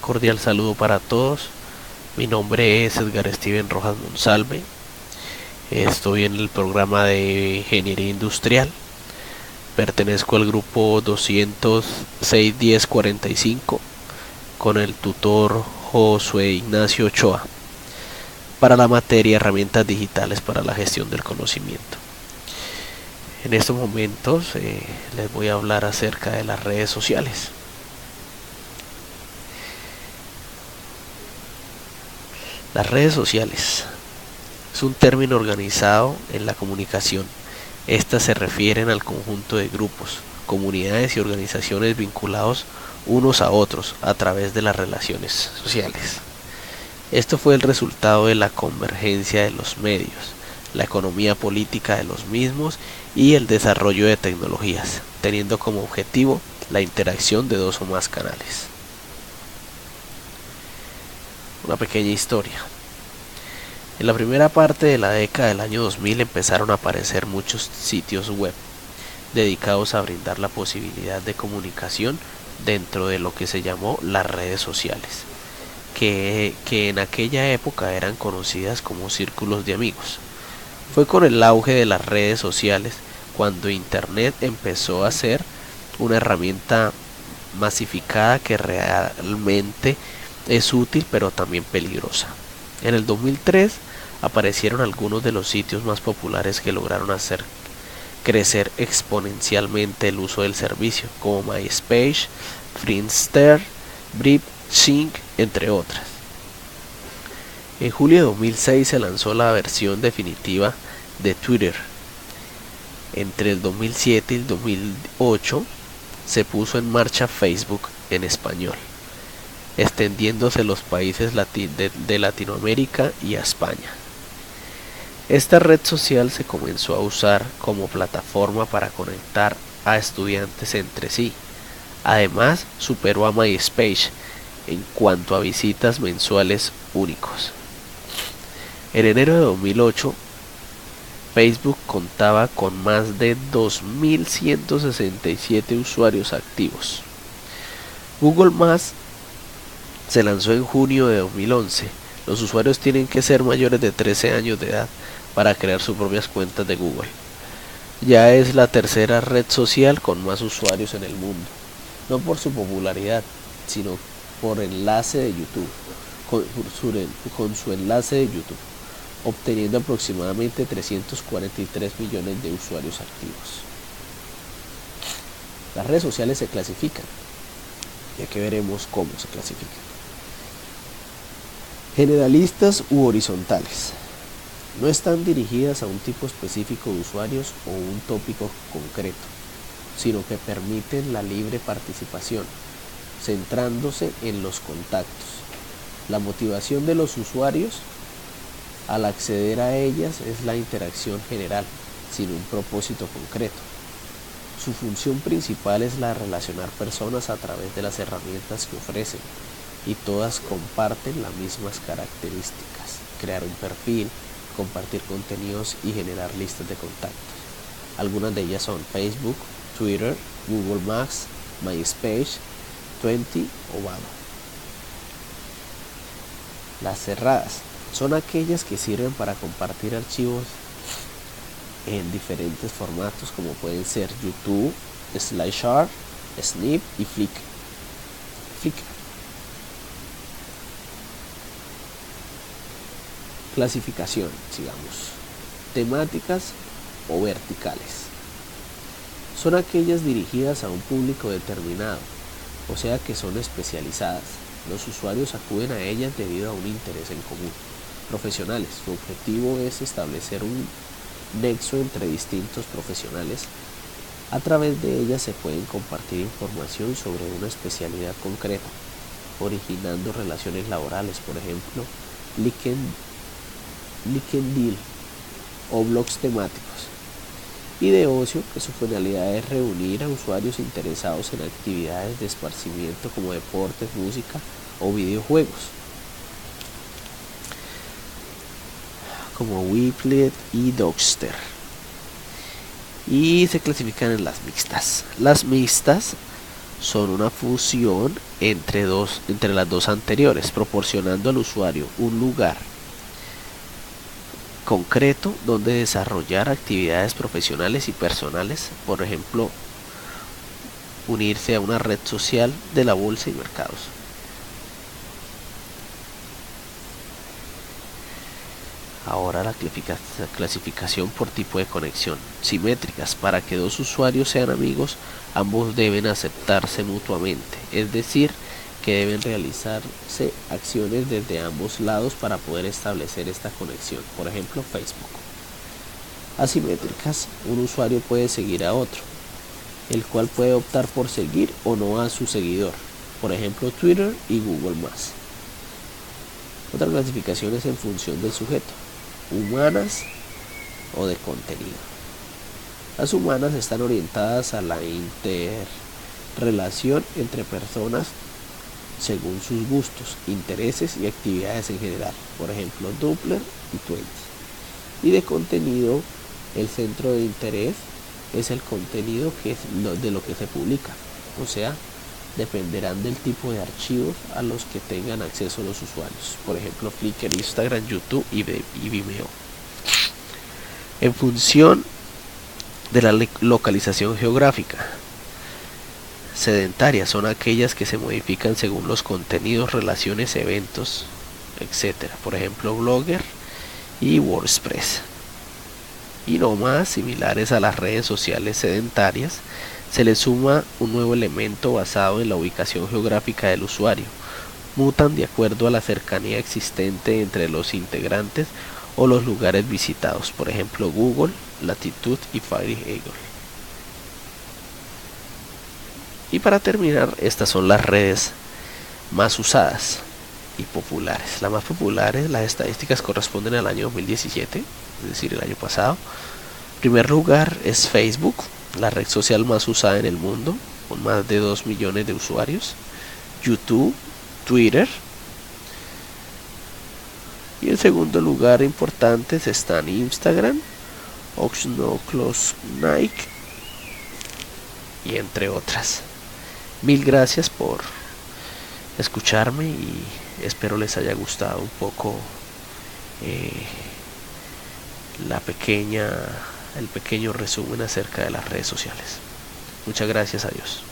cordial saludo para todos. Mi nombre es Edgar Steven Rojas Monsalve. Estoy en el programa de Ingeniería Industrial. Pertenezco al grupo 206-1045 con el tutor Josué Ignacio Ochoa para la materia Herramientas Digitales para la Gestión del Conocimiento. En estos momentos les voy a hablar acerca de las redes sociales. Las redes sociales es un término organizado en la comunicación. Estas se refieren al conjunto de grupos, comunidades y organizaciones vinculados unos a otros a través de las relaciones sociales. Esto fue el resultado de la convergencia de los medios, la economía política de los mismos y el desarrollo de tecnologías, teniendo como objetivo la interacción de dos o más canales. Una pequeña historia. En la primera parte de la década del año 2000 empezaron a aparecer muchos sitios web dedicados a brindar la posibilidad de comunicación dentro de lo que se llamó las redes sociales, que en aquella época eran conocidas como círculos de amigos. Fue con el auge de las redes sociales cuando Internet empezó a ser una herramienta masificada que realmente es útil pero también peligrosa. En el 2003 aparecieron algunos de los sitios más populares que lograron hacer crecer exponencialmente el uso del servicio, como MySpace, Friendster, Brip, Sync, entre otras. En julio de 2006 se lanzó la versión definitiva de Twitter. Entre el 2007 y el 2008 se puso en marcha Facebook en español, extendiéndose los países de Latinoamérica y a España. Esta red social se comenzó a usar como plataforma para conectar a estudiantes entre sí. Además, superó a MySpace en cuanto a visitas mensuales únicos. En enero de 2008, Facebook contaba con más de 2.167 usuarios activos. Google Más se lanzó en junio de 2011. Los usuarios tienen que ser mayores de 13 años de edad para crear sus propias cuentas de Google. Ya es la tercera red social con más usuarios en el mundo, no por su popularidad, sino por enlace de YouTube, con su enlace de YouTube, obteniendo aproximadamente 343 millones de usuarios activos. Las redes sociales se clasifican, y aquí veremos cómo se clasifican. Generalistas u horizontales. No están dirigidas a un tipo específico de usuarios o un tópico concreto, sino que permiten la libre participación, centrándose en los contactos. La motivación de los usuarios al acceder a ellas es la interacción general, sin un propósito concreto. Su función principal es la de relacionar personas a través de las herramientas que ofrecen, y todas comparten las mismas características: crear un perfil, compartir contenidos y generar listas de contactos. Algunas de ellas son Facebook, Twitter, Google Maps, MySpace, Twenty o Vado. Las cerradas son aquellas que sirven para compartir archivos en diferentes formatos, como pueden ser YouTube, SlideShare, Snip y Flickr. Clasificación, sigamos. Temáticas o verticales. Son aquellas dirigidas a un público determinado, o sea que son especializadas. Los usuarios acuden a ellas debido a un interés en común. Profesionales. Su objetivo es establecer un nexo entre distintos profesionales. A través de ellas se pueden compartir información sobre una especialidad concreta, originando relaciones laborales, por ejemplo, LinkedIn o blogs temáticos. Y de ocio, que su finalidad es reunir a usuarios interesados en actividades de esparcimiento como deportes, música o videojuegos, como Weebly y Dogster. Y se clasifican en las mixtas. Las mixtas son una fusión entre las dos anteriores, proporcionando al usuario un lugar concreto donde desarrollar actividades profesionales y personales, por ejemplo, unirse a una red social de la bolsa y mercados. Ahora la clasificación por tipo de conexión. Simétricas. Para que dos usuarios sean amigos, ambos deben aceptarse mutuamente, es decir, que deben realizarse acciones desde ambos lados para poder establecer esta conexión. Por ejemplo, Facebook. Asimétricas. Un usuario puede seguir a otro, el cual puede optar por seguir o no a su seguidor. Por ejemplo, Twitter y Google+. Otra clasificación es en función del sujeto. Humanas o de contenido. Las humanas están orientadas a la interrelación entre personas según sus gustos, intereses y actividades en general, por ejemplo Doppler y Twenty. Y de contenido, el centro de interés es el contenido que es de lo que se publica, o sea, dependerán del tipo de archivos a los que tengan acceso los usuarios, por ejemplo Flickr, Instagram, YouTube y Vimeo. En función de la localización geográfica. Sedentarias son aquellas que se modifican según los contenidos, relaciones, eventos, etc. Por ejemplo Blogger y WordPress. Y nómadas, similares a las redes sociales sedentarias, se le suma un nuevo elemento basado en la ubicación geográfica del usuario. Mutan de acuerdo a la cercanía existente entre los integrantes o los lugares visitados, por ejemplo Google, Latitud y Fire Eagle. Y para terminar, estas son las redes más usadas y populares. Las más populares, las estadísticas corresponden al año 2017, es decir, el año pasado. En primer lugar es Facebook, la red social más usada en el mundo, con más de 2 millones de usuarios. YouTube, Twitter. Y en segundo lugar importantes están Instagram, Nike y entre otras. Mil gracias por escucharme y espero les haya gustado un poco el pequeño resumen acerca de las redes sociales. Muchas gracias, adiós.